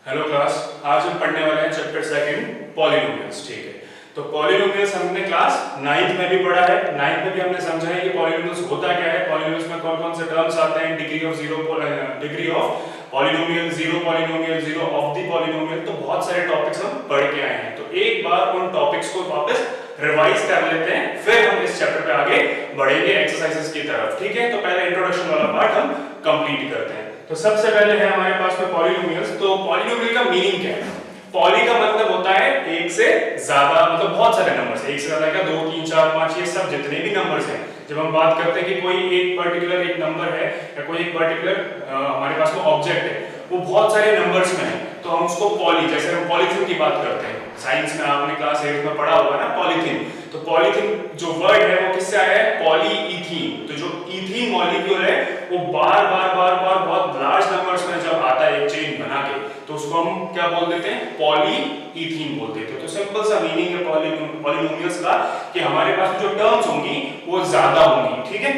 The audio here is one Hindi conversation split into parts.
हेलो क्लास, आज हम पढ़ने वाले हैं चैप्टर सेकंड पॉलिनोमियल्स। ठीक है, तो पॉलिनोमियल्स हमने क्लास 9th में भी पढ़ा है। 9th में भी हमने समझा है कि पॉलिनोमियल्स होता क्या है, पॉलिनोमियल्स में कौन कौन से टर्म्स आते हैं, degree of polynomial, zero polynomial, zero of the polynomial. तो बहुत सारे टॉपिक्स हम पढ़ के आए हैं, तो एक बार उन टॉपिक्स को वापस रिवाइज कर लेते हैं, फिर हम इस चैप्टर पे आगे बढ़ेंगे एक्सरसाइजेस की तरफ। ठीक है, तो पहले इंट्रोडक्शन वाला पार्ट हम कंप्लीट करते हैं। तो सबसे पहले है हमारे पास में पॉलिनोमियल्स। तो पॉलिनोमियल का मीनिंग क्या है? पॉली का मतलब होता है एक से ज्यादा, मतलब बहुत सारे नंबर्स। एक से ज्यादा क्या, 2 3 4 5, ये सब जितने भी नंबर्स हैं। जब हम बात करते हैं कि कोई एक पर्टिकुलर एक नंबर है या कोई एक पर्टिकुलर हमारे पास में ऑब्जेक्ट है, वो बहुत सारे नंबर्स में है, तो हम उसको पॉली, जैसे हम पॉलीथिन की बात करते हैं, साइंस में आपने क्लास 8 में पढ़ा होगा ना पॉलीथिन। तो पॉलीथिन जो वर्ड है वो किससे आया है? पॉलीइथीन। तो जो इथीन मॉलिक्यूल है वो बार बार बहुत लार्ज नंबर्स में जब आता है एक चेन बना के, तो उसको हम क्या बोल देते हैं? पॉलीइथीन बोल देते हैं। तो सिंपल सा मीनिंग है पॉलिनोमियल्स का कि हमारे पास जो टर्म्स होंगी वो ज्यादा होंगी। ठीक है,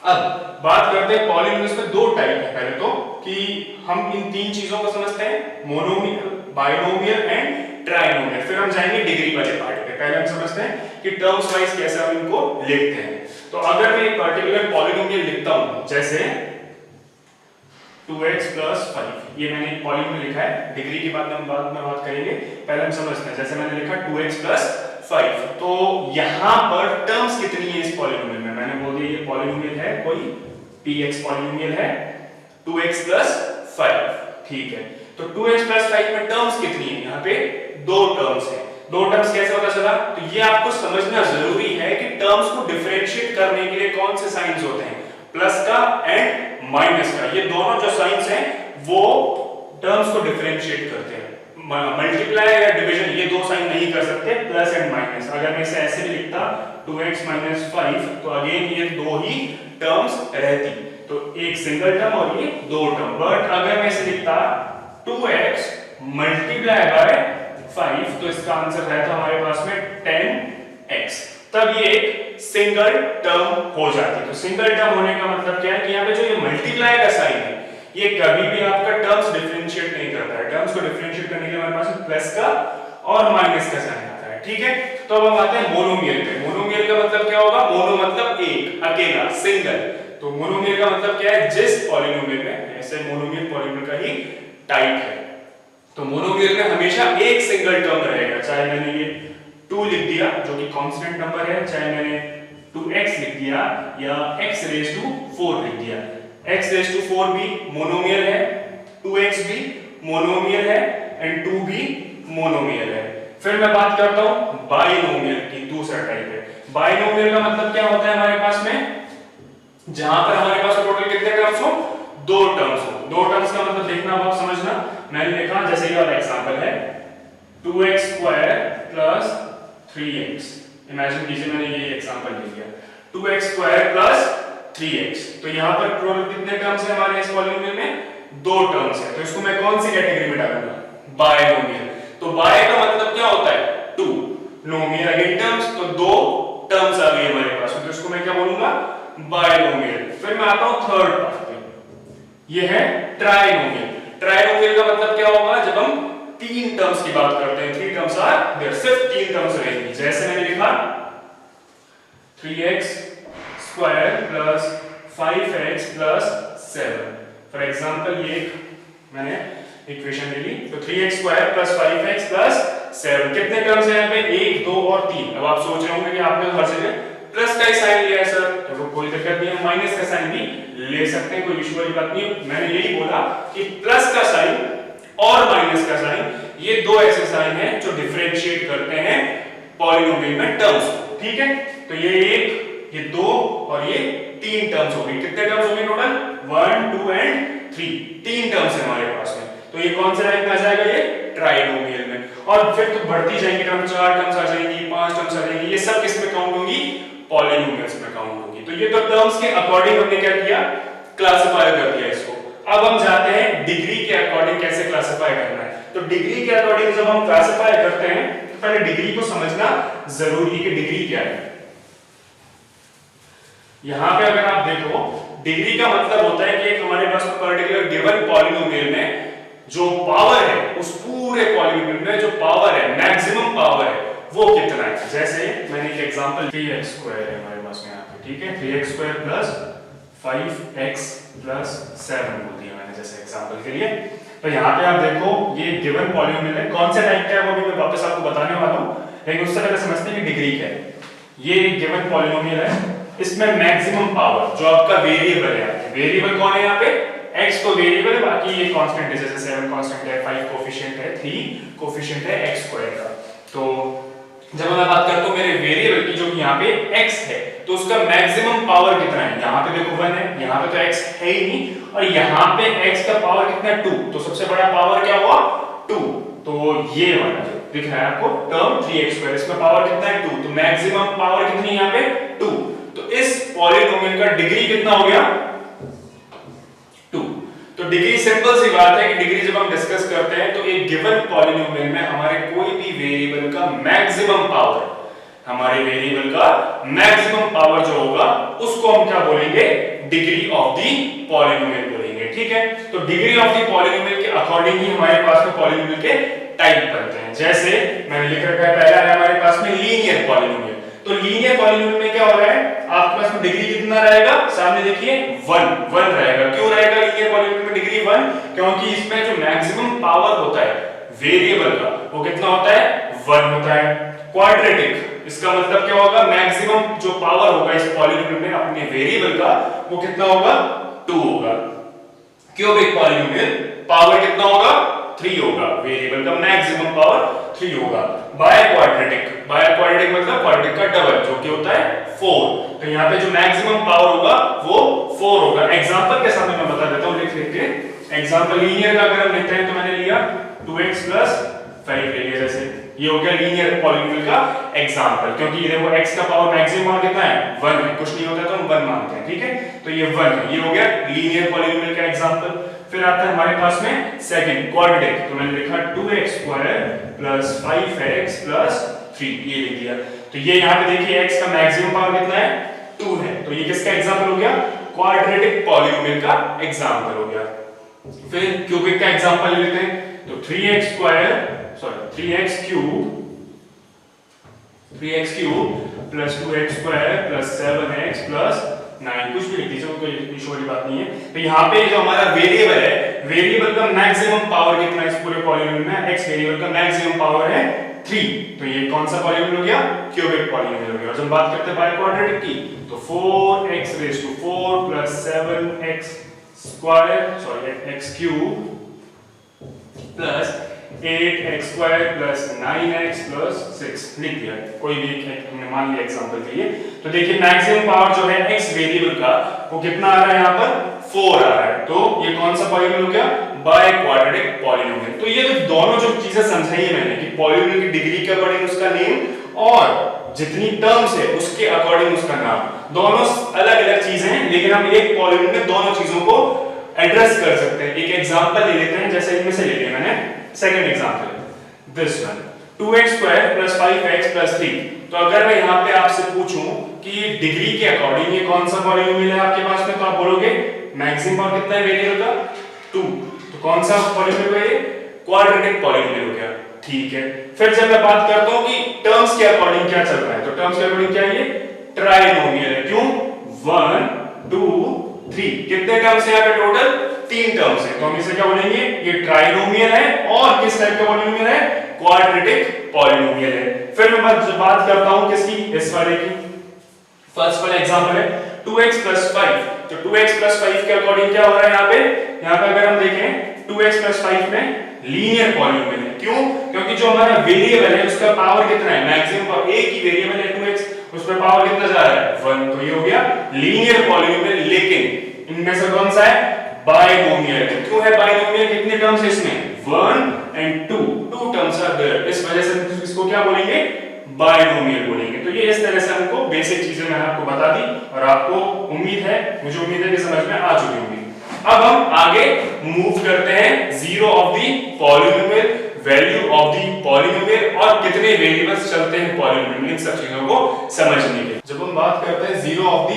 अब बात करते हैं पॉलिनोमियल्स में दो टाइप है। पहले तो कि हम इन तीन चीजों को समझते हैं, मोनोमियल, बाइनोमियल एंड ट्राइनोमियल। फिर हम जाएंगे डिग्री वाले पार्ट पे। पहले हम समझते हैं कि टर्म्स वाइज कैसे हम इनको लिखते हैं। तो अगर मैं एक पर्टिकुलर पॉलिनोमियल लिखता हूं, जैसे 2x + 5, ये मैंने एक पॉलिनोमियल लिखा है, डिग्री की बात हम बाद में बात करेंगे, पहले हम समझते हैं। जैसे मैंने लिखा 2x + 5, तो यहां पर टर्म्स कितनी है इस पॉलिनोमियल में? मैंने बोल दिया ये पॉलिनोमियल है, कोई px पॉलिनोमियल है, 2x + 5। ठीक है, तो 2x + 5 में टर्म्स कितनी है? यहाँ पे दो टर्म्स है। दो टर्म्स कैसे पता चला? तो ये आपको समझना जरूरी है कि टर्म्स को डिफरेंशिएट करने के लिए कौन से साइंस होते हैं, प्लस का एंड माइनस का। ये दोनों जो साइंस हैं वो टर्म्स को डिफरेंशिएट करते हैं। मल्टीप्लाई या डिवीजन ये दो साइन नहीं कर सकते, प्लस एंड माइनस। अगर मैं इसे ऐसे भी लिखता 2x - 5, तो अगेन ये दो ही टर्म्स रहती, तो एक सिंगल टर्म और ये दो टर्म। बट अगर मैं इसे लिखता 2x × 5, तो इसका आंसर रहता हमारे पास में 10x। तब ये एक सिंगल टर्म हो जाती। तो सिंगल टर्म होने का मतलब क्या है कि यहाँ पे जो ये मल्टीप्लाई का साइन है, ये कभी भी आपका टर्म्स डिफरेंशिएट नहीं करता है। टर्म्स को डिफरेंशिएट करने के लिए हमारे पास प्लस का और माइनस का साइन आता है। ठीक है, तो अब हम आते हैं मोनोमियल पे। मोनोमियल का मतलब क्या होगा? मोनो मतलब एक, अकेला, सिंगल। तो मोनोमियल का मतलब क्या है? जिस पॉलिनोमियल में, ऐसे मोनोमियल पॉलिनोमियल का ही टाइप है। तो मोनोमियल में हमेशा एक सिंगल टर्म रहेगा, चाहे मैंने ये 2 लिख दिया जो कि कांस्टेंट नंबर है, चाहे मैंने 2x लिख दिया या x⁴ लिख दिया। x⁴ भी मोनोमियल है, 2x भी मोनोमियल है एंड 2 भी मोनोमियल है। फिर मैं बात करता हूं बाइनोमियल की, दूसरा टाइप है। बाइनोमियल का मतलब क्या होता है हमारे पास में? जहां पर हमारे पास टोटल कितने टर्म्स हो? दो टर्म्स हो। दो टर्म्स का मतलब देखना आप समझना। मैंने लिखा, जैसे ये वाला एग्जांपल है 2x² + 3x। इमेजिन कीजिए मैंने ये एग्जांपल ले लिया 2x² + 3x। तो यहां पर टोटल कितने टर्म्स है हमारे इस पॉलिनोमियल में? दो टर्म्स है। तो इसको मैं कौन सी कैटेगरी में डालूंगा? बाइनोमियल। तो बाय का मतलब क्या होता है? 2, नोमियल अगेन टर्म्स, तो दो टर्म्स आ गई हमारे पास, तो इसको मैं क्या बोलूंगा? बाइनोमियल। फिर मैं आता हूं थर्ड पार्ट पे, ये है ट्राइनोमियल। ट्राइनोमियल का मतलब क्या होगा? जब हम तीन टर्म्स की बात करते हैं, 3 टर्म्स आर देयर, सिर्फ 3 टर्म्स रहेंगी। जैसे मैंने लिखा 3x² + 5x + 7। फॉर एग्जांपल ये मैंने इक्वेशन ले ली, तो 3x² + 5x + 7। कितने टर्म्स हैं यहाँ पे? 1 2 और 3। अब आप सोच रहे होंगे कि आपने हर जगह प्लस का साइन लिया है सर, तो कोई दिक्कत नहीं है, माइनस का साइन भी ले सकते हैं, कोई इशू वाली बात नहीं है। मैंने यही बोला कि प्लस का साइन और माइनस का साइन, ये दो ऐसे साइन हैं जो डिफरेंशिएट करते हैं पॉलिनोमियल में टर्म्स। ठीक है, तो ये एक, ये दो और ये 3 टर्म्स हो गई। कितने टर्म्स हो गए टोटल? 1 2 एंड 3, 3 टर्म्स है हमारे पास में। तो ये कौन से टाइप में आ जाएगा? ये ट्राइनोमियल में। और फिर तो बढ़ती जाएंगी टर्म, 4 टर्म्स आ जाएंगी, 5 टर्म्स आ जाएंगी। ये सब किस में काउंट होंगी? पॉलिनोमियल्स में काउंट होंगी। तो ये तो टर्म्स के अकॉर्डिंग हमने क्या किया? क्लासिफाई कर दिया इसको। अब हम जाते हैं डिग्री के अकॉर्डिंग कैसे क्लासिफाई करना है। तो डिग्री के अकॉर्डिंग जब हम क्लासिफाई करते हैं, तो पहले डिग्री को समझना जरूरी है कि डिग्री क्या है। यहां पे अगर आप देखो, डिग्री का मतलब होता है कि एक हमारे पास पर्टिकुलर गिवन पॉलिनोमियल में जो पावर है उस पूरे पॉलिनोमियल में जो पावर है, मैक्सिमम पावर है, वो कितना है। जैसे मैंने एक एग्जांपल 3x² है हमारे पास में यहाँ पे, ठीक है, 3x² प्लस 5x प्लस 7 बोल दिया मैंने जैसे एग्जांपल के लिए। तो यहाँ पे आप देखो ये गिवन पॉलिनोमियल है, कौन सा टाइप का है वो भी मैं वापस आपको बताने वाला हूँ, लेकिन उससे पहले समझते हैं कि डिग्री क्या है। ये गिवन पॉलिनोमियल है, इसमें मैक्सिमम पावर जो आपका वेरिएबल है, वेरिएबल कौन है यहाँ पे, x तो वेरिएबल है, बाकी ये कांस्टेंट है, जैसे 7 कांस्टेंट है, 5 कोफिशिएंट है, 3 कोफिशिएंट है x² का। तो जब मैं बात करता हूँ मेरे वेरिएबल की जो यहाँ पे x है, तो उसका मैक्सिमम पावर कितना है, यहाँ पे देखो 1 है, यहाँ पे तो x है ही नहीं, और यहाँ पे x का पावर कितना है 2, तो सबसे बड़ा पावर क्या हुआ 2, तो ये वाला जो दिख रहा है आपको टर्म 3x², इसमें पावर कितना है 2, तो मैक्सिमम पावर कितनी है यहाँ पे 2, तो इस पॉलिनोमियल का डिग्री कितना हो गया 2। तो डिग्री सिंपल सी बात है कि डिग्री जब हम डिस्कस करते हैं तो एक गिवन पॉलिनोमियल में हमारे कोई भी वेरिएबल का मैक्सिमम पावर, हमारे वेरिएबल का मैक्सिमम पावर जो होगा उसको हम क्या बोलेंगे, डिग्री ऑफ द पॉलिनोमियल बोलेंगे, ठीक है। तो डिग्री ऑफ द पॉलिनोमियल के अकॉर्डिंग ही हमारे पास में पॉलिनोमियल के टाइप बनते हैं। जैसे मैंने लिख रखा है, पहला है हमारे पास में लीनियर पॉलिनोमियल, तो लीनियर पॉलिनोमियल में क्या हो रहा है, आपके पास में डिग्री कितना रहेगा, सामने देखिए 1 रहेगा। क्यों रहेगा लीनियर पॉलिनोमियल में डिग्री 1, क्योंकि इसमें जो मैक्सिमम पावर होता है वेरिएबल का वो कितना होता है 1 होता है। क्वाड्रेटिक, इसका मतलब क्या होगा, मैक्सिमम जो पावर होगा इस पॉलिनोमियल में अपने वेरिएबल का वो कितना होगा 2 होगा। क्यूबिक पॉलिनोमियल पावर कितना होगा 3 होगा, वेरिएबल का मैक्सिमम पावर 3 होगा। बायक्वाड्रेटिक, बायक्वाड्रेटिक मतलब क्वाड्रेटिक का डबल जो कि होता है 4, तो यहाँ पे जो मैक्सिमम पावर होगा वो 4 होगा। एग्जांपल के साथ मैं बता देता हूँ, लिख लेते हैं एग्जांपल। लीनियर का अगर हम लेते हैं तो मैंने लिया 2x प्लस 5 ले लिया, जैसे ये हो गया लीनियर पॉलिनोमियल का एग्जांपल, क्योंकि ये देखो x का पावर मैक्सिमम कितना है 1 है, कुछ नहीं होता तो हम 1 मानते हैं, ठीक है, तो ये 1 है, ये हो गया लीनियर पॉलिनोमियल का एग्जांपल। फिर आता है हमारे पास में सेकंड क्वाड्रेटिक, तो मैंने लिखा 2x² प्लस 5x प्लस 3, ये लिख दिया। तो ये यहाँ पे देखिए x का मैक्सिमम पावर कितना है 2 है, तो ये किसका एग्जांपल हो गया, क्वाड्रेटिक पॉलिनोमियल का एग्जांपल हो गया। फिर क्यूबिक का एग्जांपल लेते हैं, तो 3x cube plus 2x² plus 7x plus 9, कुछ भी लिख दीजिए, कोई इशू वाली बात नहीं है। तो यहाँ पे जो हमारा वेरिएबल है, वेरिएबल का मैक्सिमम पावर कितना है इस पूरे पॉलिनोमियल में, x वेरिएबल का मैक्सिमम पावर है 3, तो ये कौन सा पॉलिनोमियल हो गया, क्यूबिक पॉलिनोमियल हो गया। और जब बात करते हैं बायक्वाड्रेटिक की, तो 4x⁴ plus 7x cube plus 8x² plus 9x plus 6 लिख दिया, कोई भी हमने मान लिया एग्जांपल के लिए। तो देखिए मैक्सिमम पावर जो है x वेरिएबल का वो कितना आ रहा है यहाँ पर 4 आ रहा है, तो ये कौन सा पॉलिनोमियल हो गया, बायक्वाड्रेटिक पॉलिनोमियल। तो ये जो दोनों जो चीजें समझाई है मैंने कि पॉलिनोमियल की डिग्री के अकॉर्डिंग उसका नेम और जितनी टर्म्स है उसके अकॉर्डिंग उसका नाम, दोनों अलग-अलग चीजें हैं, लेकिन हम एक पॉलिनोमियल में दोनों चीजों को एड्रेस कर सकते हैं। एक एग्जांपल ले लेते हैं, जैसे इनमें से ले लिया मैंने second example, this one 2x² plus 5x plus 3। तो अगर मैं यहाँ पे आपसे पूछूं कि डिग्री के अकॉर्डिंग ये कौन सा पॉलिनोमियल है आपके पास में, तो आप बोलोगे मैक्सिमम पावर कितना है वेरिएबल का 2, तो कौन सा पॉलिनोमियल है ये, क्वाड्रेटिक पॉलिनोमियल हो गया, ठीक है। फिर जब मैं बात करता हूँ कि टर्म्स के अकॉर्डिंग क्या चल रहा है, तो टर्म्स के अकॉर्डिंग क्या है, ये ट्राइनोमियल है। क्यों, 1 2 3, कितने टर्म्स है यहाँ पे टोटल, 3 टर्म्स है, तो हम इसे क्या बोलेंगे, ये ट्राइनोमियल है। और किस टाइप का पॉलिनोमियल है, क्वाड्रेटिक पॉलिनोमियल है। फिर मैं बात करता हूं किसकी, इस वाले की। फर्स्ट वाला एग्जांपल है 2x प्लस 5, तो 2x प्लस 5 के अकॉर्डिंग क्या हो रहा है यहाँ पे अगर हम देखें 2x प्लस 5 में लीनियर पॉलिनोमियल है। क्यों, क्योंकि जो हमारा वेरिएबल है उसका पावर कितना है, मैक्सिमम पावर, एक ही वेरिएबल है 2x, उसमें पावर कितना जा रहा है 1, तो ये हो गया लीनियर पॉलिनोमियल। लेकिन इनमें से कौन सा है, बायनोमियल। क्यों है बायनोमियल, कितने टर्म्स है इसमें, 1 and 2 टर्म्स आर देयर, इस वजह से इसको क्या बोलेंगे, बायनोमियल बोलेंगे। तो ये इस तरह से हमको बेसिक चीजें मैंने आपको बता दी और आपको मुझे उम्मीद है कि समझ में आ चुकी होगी। अब हम आगे मूव करते हैं zero of the polynomial, value of the polynomial और कितने वेरिएबल्स चलते हैं पॉलिनोमियल में, इन सब चीजों को समझने के। जब हम बात करते हैं जीरो ऑफ द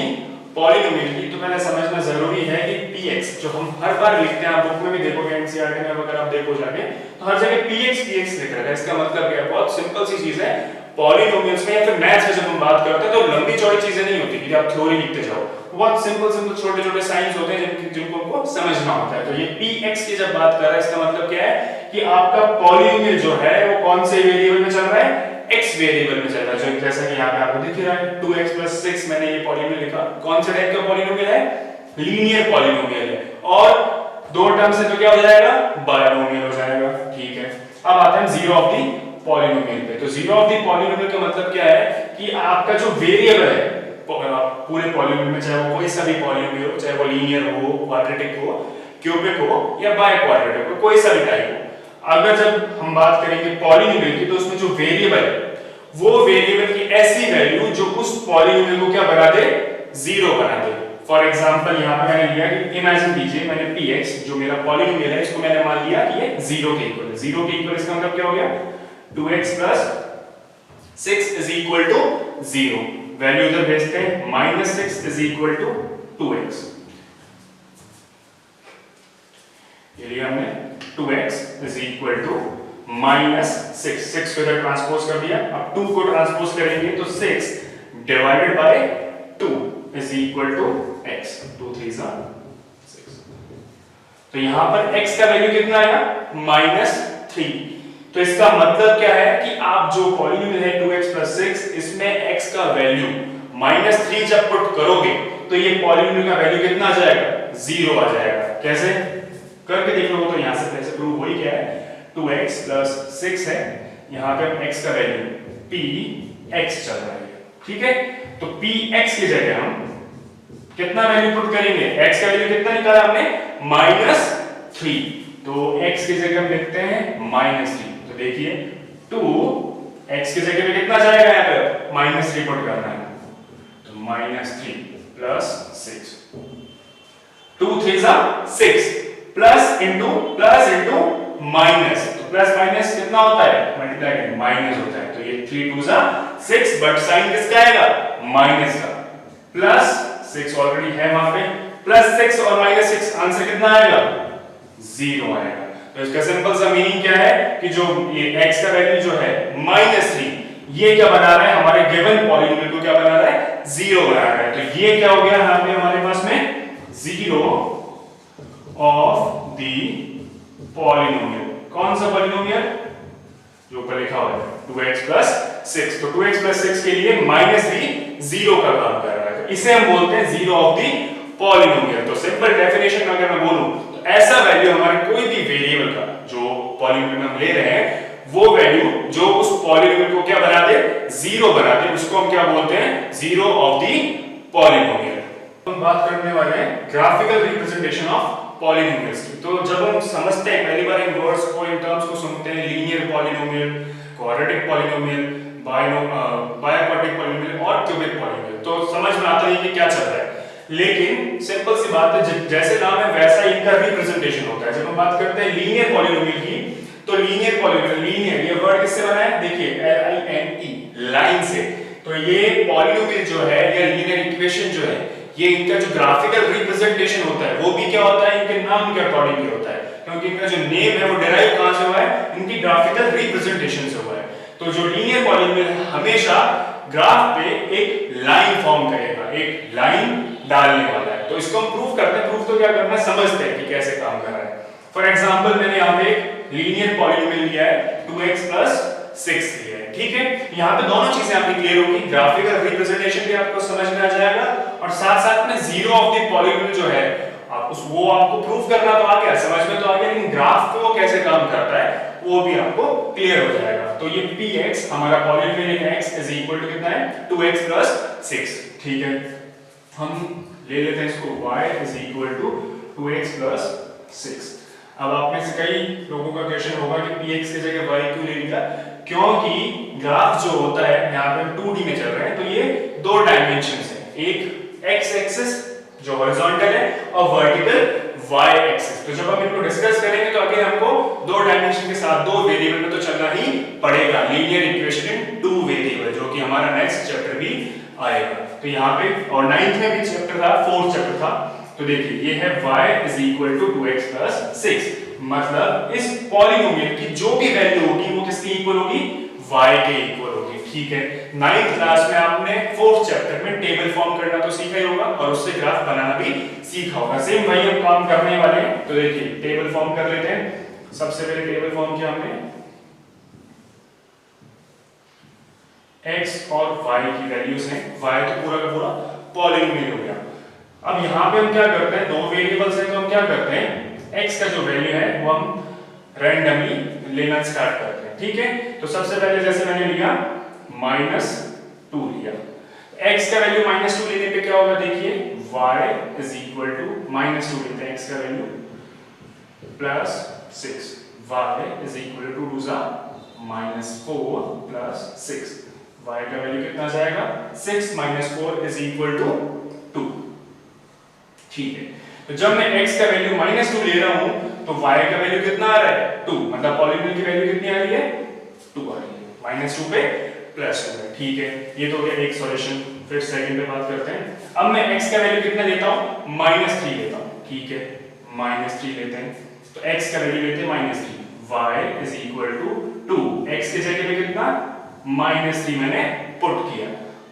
पॉलिनोमियल की, तो पहले समझना जरूरी है कि px जो हम हर बार लिखते हैं, आप बुक में भी देखोगे एनसीईआरटी में अगर आप देखो जाके तो हर जगह px लिख रखा है। इसका मतलब क्या है, बहुत सिंपल सी चीज है। पॉलिनोमियल्स में या फिर मैथ्स में जब हम बात करते हैं तो लंबी चौड़ी चीजें नहीं होती कि आप थ्योरी लिखते जाओ, बहुत सिंपल छोटे छोटे साइंस होते हैं जिनको हमको समझना होता है। तो ये px की जब बात कर रहा है इसका मतलब क्या है कि आपका पॉलिनोमियल जो है वो कौन से वेरिएबल में चल रहा है, x वेरिएबल में चल रहा है। जो जैसा कि यहाँ पे आपको दिख रहा है 2x + 6 मैंने ये पॉलिनोमियल लिखा। कौन से टाइप का पॉलिनोमियल है, लीनियर पॉलिनोमियल है, और दो टर्म से तो क्या हो जाएगा, बायनोमियल हो जाएगा। ठीक है, अब आते हैं जीरो ऑफ द पॉलिनोमियल पे। तो जीरो ऑफ द पॉलिनोमियल का मतलब क्या है कि आपका जो वेरिएबल है पूरे पॉलिनोमियल में, चाहे वो कोई सा भी पॉलिनोमियल हो, चाहे वो लीनियर हो, क्वाड्रेटिक हो, क्यूबिक हो या बाय क्वाड्रेटिक हो, कोई सा भी टाइप हो, अगर जब हम बात करेंगे पॉलिनोमियल की तो उसमें जो वेरिएबल है वो वेरिएबल की ऐसी वैल्यू जो उस पॉलिनोमियल को क्या बना दे, जीरो बना दे। फॉर एग्जांपल यहां पे मैंने लिया कि इमेजिन कीजिए मैंने px जो मेरा पॉलिनोमियल है इसको मैंने मान लिया कि ये 0 के इक्वल है। 0 के इक्वल इसका मतलब क्या हो गया, 2x + 6 = 0। वैल्यू इधर भेजते हैं, -6 = 2x। ये लिया हमने 2x -6, 6 को इधर ट्रांसपोज कर दिया। अब 2 को ट्रांसपोज करेंगे तो 6 डिवाइडेड बाय 2 = x। 2 3 6। तो यहां पर x का वैल्यू कितना आया, -3। तो इसका मतलब क्या है कि आप जो पॉलिनोमियल है 2x + 6 इसमें x का वैल्यू -3 जब पुट करोगे तो ये पॉलिनोमियल का वैल्यू कितना आ जाएगा, 0 आ जाएगा। कैसे करके देख लो, तो यहां से कैसे प्रूव हुई, क्या है 2x + 6 है, यहां पे हम x का वैल्यू px चल रहा है। ठीक है, तो px की जगह हम कितना वैल्यू पुट करेंगे, x का वैल्यू कितना निकाला हमने, -3। तो x की जगह हम लिखते हैं -3। तो देखिए 2x की जगह में कितना जाएगा, यहां पे -3 पुट करना है, तो -3 + 6, 2 3 6 प्लस इंटू माइनस, तो प्लस माइनस कितना होता है, मल्टीप्लाई करेंगे माइनस होता है। तो ये 3 2 6, बट साइन किसका आएगा, माइनस का। प्लस 6 ऑलरेडी है वहां पे, +6 और -6 आंसर कितना आएगा, 0 आएगा। तो इसका सिंपल सा मीनिंग क्या है कि जो ये x का वैल्यू जो है -3, ये क्या बना रहा है, हमारे गिवन पॉलिनोमियल को क्या बना रहा है, 0 बना रहा है। तो ये क्या हो गया यहां पे हमारे पास में 0 ऑफ द पॉलिनोमियल। कौन सा पॉलिनोमियल, जो ऊपर लिखा हुआ है 2x + 6। तो 2x + 6 के लिए -3 0 का काम कर रहा है, इसे हम बोलते हैं 0 ऑफ द पॉलिनोमियल। तो सिंपल डेफिनेशन में अगर मैं बोलूं तो ऐसा वैल्यू हमारे कोई भी वेरिएबल का जो पॉलिनोमियल में हम ले रहे हैं वो वैल्यू जो उस पॉलिनोमियल को क्या बना दे, 0 बना दे, उसको हम क्या बोलते हैं, 0 ऑफ द पॉलिनोमियल। हम बात करने वाले हैं ग्राफिकल रिप्रेजेंटेशन ऑफ पॉलिनोमियल्स की। तो जब हम समझते हैं पहली बार इन वर्ड्स को, इन टर्म्स को सुनते हैं, linear polynomial, quadratic polynomial, biquadratic polynomial और क्यूबिक पॉलिनोमियल, तो समझ में आता है कि क्या चल रहा है। लेकिन सिंपल सी बात है, जैसे नाम है वैसा इनका रिप्रेजेंटेशन होता है। जब हम बात करते हैं लीनियर पॉलिनोमियल की, तो लीनियर पॉलिनोमियल, लीनियर ये वर्ड किससे बना है, देखिए LINE, लाइन से। तो ये पॉलिनोमियल जो है या लीनियर इक्वेशन जो है, ये इनका जो ग्राफिकल रिप्रेजेंटेशन होता है वो भी क्या होता है, इनके नाम के अकॉर्डिंग ही होता है, क्योंकि इनका जो नेम है वो डिराइव कहां से हुआ है, इनकी ग्राफिकल रिप्रेजेंटेशन से हुआ है। तो जो लीनियर पॉलिनोमियल हमेशा ग्राफ पे एक लाइन फॉर्म करेगा, एक लाइन डालने वाला है। तो इसको हम प्रूव करते हैं, प्रूफ तो क्या करना है, समझते हैं कि कैसे काम कर रहा है। फॉर एग्जांपल मैंने यहां पे एक लीनियर पॉलिनोमियल लिया है 2x + 6 लिया है। ठीक है, यहां पे दोनों चीजें आपकी क्लियर होगी, ग्राफिकल रिप्रेजेंटेशन भी आपको समझ में आ जाएगा और साथ साथ में 0 ऑफ द पॉलिनोमियल जो है वो आपको प्रूफ करना तो आ गया, समझ में तो आ गया, लेकिन ग्राफ पे वो कैसे काम करता है वो भी आपको क्लियर हो जाएगा। तो ये px हमारा पॉलिनोमियल x = कितना है, 2x + 6। ठीक है, हम ले लेते हैं इसको y = 2x + 6। अब आप में से कई लोगों का क्वेश्चन होगा कि px की जगह y क्यों ले लिया, क्योंकि ग्राफ जो होता है यहाँ पे 2D में चल रहे हैं, तो ये 2 डायमेंशंस है, एक x एक्सिस जो हॉरिजॉन्टल है और वर्टिकल y एक्सिस। तो जब हम इनको डिस्कस करेंगे तो आगे हमको 2 डायमेंशन के साथ 2 वेरिएबल में तो चलना ही पड़ेगा, लीनियर इक्वेशन इन 2 वेरिएबल, जो कि हमारा नेक्स्ट चैप्टर भी आएगा। तो यहाँ पे और 9th में भी चैप्टर था, 4th चैप्टर था, तो देखिए ये है y is equal to 2x plus 6, मतलब इस पॉलिनोमियल की जो भी वैल्यू होगी वो किसके इक्वल होगी, y के इक्वल होगी। ठीक है, 9th क्लास में आपने 4th चैप्टर में टेबल फॉर्म करना तो सीखा ही होगा और उससे ग्राफ बनाना भी सीखा होगा। सेम वही हम काम करने वाले हैं। तो देखिए टेबल फॉर्म कर लेते हैं। सबसे पहले टेबल फॉर्म किया हमने x और y की वैल्यूज हैं, y तो पूरा का पूरा पॉलिनोमियल हो गया। अब यहाँ पे हम क्या करते हैं, दो वेरिएबल्स हैं तो हम क्या करते हैं, x का जो वैल्यू है वो हम रैंडमली लेना स्टार्ट करते हैं। ठीक है, तो सबसे पहले जैसे मैंने लिया -2 लिया, x का वैल्यू -2 लेने पे क्या होगा, देखिए y is equal to -2 लेते हैं, x का value plus 6, y is equal to -4 plus 6, y का वैल्यू कितना जाएगा, 6 - 4 is equal to 2। ठीक है, तो जब मैं x का वैल्यू -2 ले रहा हूं तो y का वैल्यू कितना आ रहा है, 2, मतलब पॉलिनोमियल की वैल्यू कितनी आ रही है, 2 आ रही है, -2 पे +2 है। ठीक है, ये तो हो गया एक सॉल्यूशन। फिर सेकंड पे बात करते हैं। अब मैं x का वैल्यू कितना लेता हूं, -3 लेता हूं। ठीक है, -3 लेते हैं, तो x का वैल्यू लेते हैं -3, y is equal to 2, x की जगह पे कितना -3 मैंने पुट किया,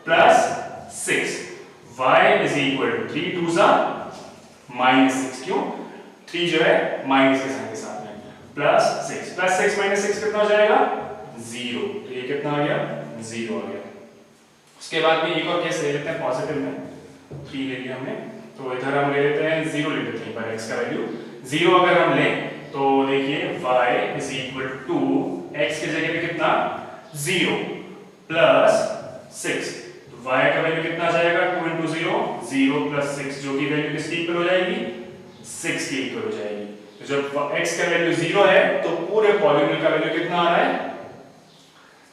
plus 6, y is equal to 3 2 -6, क्यों, 3 जो है माइनस के साइन के साथ में, प्लस 6 -6 कितना हो जाएगा, 0, तो ये कितना आ गया, 0 आ गया। उसके बाद में एक और केस ले लेते हैं पॉजिटिव में, 3 ले लिया हमने, तो इधर हम ले लेते हैं 0 ले लेते हैं पर x का वैल्यू 0 अगर हम लें तो देखिए y is equal to x की जगह पे कितना 0 प्लस 6, तो y का वैल्यू कितना जाएगा, 2 × 0 0 प्लस 6, जो कि वैल्यू किसकी इक्वल हो जाएगी, 6 की इक्वल हो जाएगी। तो जब x का वैल्यू 0 है तो पूरे पॉलिनोमियल का वैल्यू कितना आ रहा है,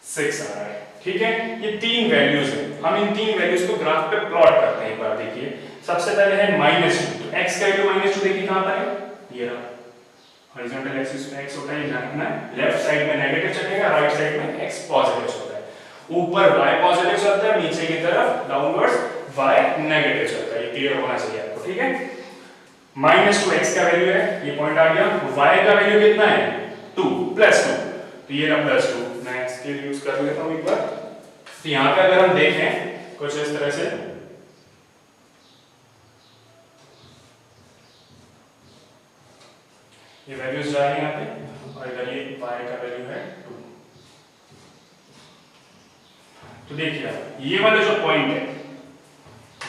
6 आ रहा है। ठीक है, ये 3 वैल्यूज हैं, हम इन 3 वैल्यूज को ग्राफ पे प्लॉट करते हैं। एक बार देखिए, सबसे पहले है -2, तो x का वैल्यू -2 देखिए कहां पर है, ये रहा, हॉरिजॉन्टल एक्सिस पे x होता है, ध्यान रखना है, लेफ्ट साइड में नेगेटिव चलेगा, राइट साइड में x पॉजिटिव चलता है, ऊपर y पॉजिटिव चलता है, नीचे की तरफ डाउनवर्ड्स y नेगेटिव चलता है। ये क्लियर होना चाहिए आपको। ठीक है, -2 x का वैल्यू है, ये पॉइंट आ गया, y का वैल्यू कितना है, 2 +2, तो ये रहा +2, मैं इसके यूज कर लेता हूं एक बार। तो यहां पे अगर हम देखें कुछ इस तरह से, ये वैल्यूज जा रही है यहां पे, और इधर ये y का वैल्यू है 2। तो देखिए ये वाला जो पॉइंट है,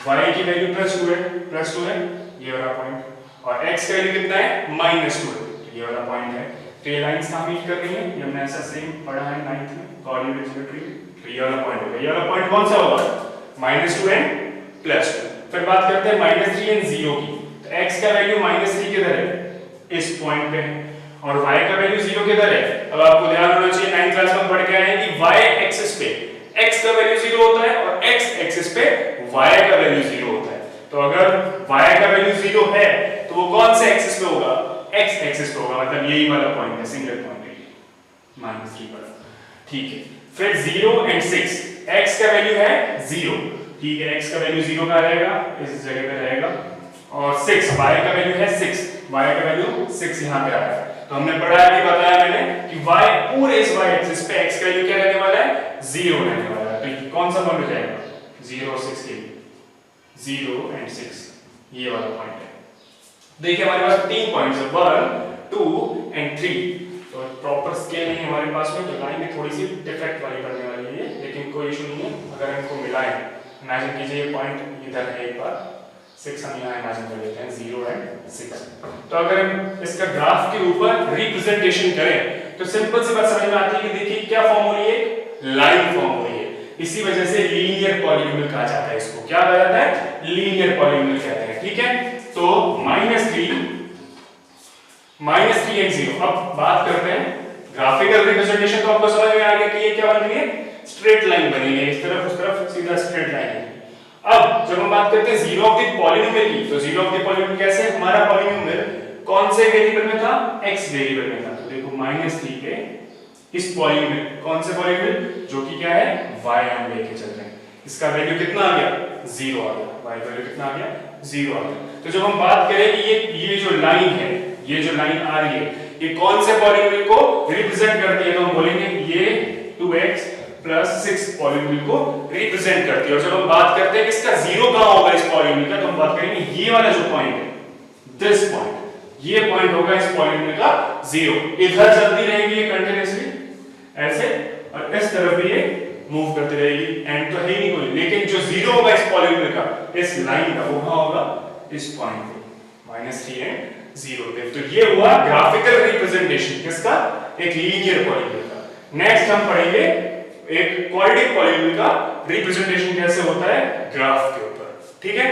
y की वैल्यू +2 है, ये वाला पॉइंट, और x का वैल्यू कितना है, -2 है, तो ये वाला पॉइंट है। तो ये लाइंस कहां मीट कर रही है, ये हमने ऐसा सेम पढ़ा है 9th में कोऑर्डिनेट ज्योमेट्री। तो ये वाला पॉइंट होगा, ये वाला पॉइंट कौन सा होगा, -2 एंड +2। फिर बात करते हैं -3 एंड 0 की, तो x का वैल्यू -3 किधर है, इस पॉइंट पे है, और y का वैल्यू 0 किधर है। अब आपको ध्यान होना चाहिए, 9th क्लास में पढ़ के आए हैं कि y एक्सिस पे x का वैल्यू 0 होता है और x एक्सिस पे y का वैल्यू 0 होता है। तो अगर y का वैल्यू 0 है तो वो कौन से एक्सिस पे होगा, x एक्सिस पे होगा, मतलब यही वाला पॉइंट है, सिंगल पॉइंट है, -3 पर। ठीक है, फिर 0 एंड 6, x का वैल्यू है 0, ठीक है, x का वैल्यू 0 का रहेगा, इस जगह पे रहेगा, और 6, y का वैल्यू है 6, y का वैल्यू 6 यहां पे आ रहा है। तो हमने पढ़ा है कि बताया मैंने कि y पूरे इस y एक्सिस पे x का वैल्यू क्या रहने वाला है, 0 रहने वाला है। तो कौन सा पॉइंट हो जाएगा, 0 और 6 के लिए, 0 एंड 6, ये वाला पॉइंट है। देखिए हमारे पास 3 पॉइंट्स है, 1 2 एंड 3। तो प्रॉपर स्केल नहीं है हमारे पास में, तो लाइन में थोड़ी सी डिफेक्ट वाली बनने वाली है, लेकिन कोई इशू नहीं है अगर इनको मिलाएं। इमेजिन कीजिए ये पॉइंट इधर है, एक बार 6 हम यहाँ इमेजिन कर लेते हैं, 0 एंड 6। तो अगर हम इसका ग्राफ के ऊपर रिप्रेजेंटेशन करें तो सिंपल सी बात समझ में आती है कि देखिए क्या फॉर्म हो रही है, लाइन फॉर्म हो रही है। इसी वजह से लीनियर पॉलिनोमियल कहा जाता है, इसको क्या कहा जाता है, लीनियर पॉलिनोमियल कहते हैं। ठीक है, तो -3 एंड 0। अब बात करते हैं ग्राफिकल रिप्रेजेंटेशन, तो आपको समझ में आ गया कि ये क्या बन रही है, स्ट्रेट लाइन बनी है, इस तरफ उस तरफ सीधा स्ट्रेट लाइन है। अब जब हम बात करते हैं 0 ऑफ द पॉलिनोमियल की, तो 0 ऑफ द पॉलिनोमियल कैसे, हमारा पॉलिनोमियल कौन से वेरिएबल में था, x वेरिएबल में था। तो देखो -3 पे इस पॉलिनोमियल, कौन से पॉलिनोमियल, जो कि क्या है, y हम लेके चल रहे हैं, इसका वैल्यू कितना आ गया, 0 आ गया, y वैल्यू कितना आ गया, 0 आ गया। तो जब हम बात करें कि ये जो लाइन है, ये जो लाइन आ रही है, ये कौन से पॉलिनोमियल को रिप्रेजेंट करती है, तो हम बोलेंगे ये 2x प्लस 6 पॉलिनोमियल को रिप्रेजेंट करती है। और जब हम बात करते हैं कि इसका 0 कहां होगा इस पॉलिनोमियल का, तो हम बात करेंगे ये वाला जो पॉइंट है, दिस पॉइंट, ये पॉइंट होगा इस पॉलिनोमियल का 0। इधर चलती रहेगी ये कंटीन्यूअसली ऐसे, और इस तरफ भी ये मूव करती रहेगी, एंड तो है ही नहीं कोई, लेकिन जो 0 होगा इस पॉलिनोमियल का, इस लाइन का, वो कहां होगा, इस पॉइंट पे, -3 एंड 0 पे। तो ये हुआ ग्राफिकल रिप्रेजेंटेशन किसका, एक लीनियर पॉलिनोमियल का। नेक्स्ट हम पढ़ेंगे एक क्वाड्रेटिक पॉलिनोमियल का रिप्रेजेंटेशन कैसे होता है ग्राफ के ऊपर, ठीक है।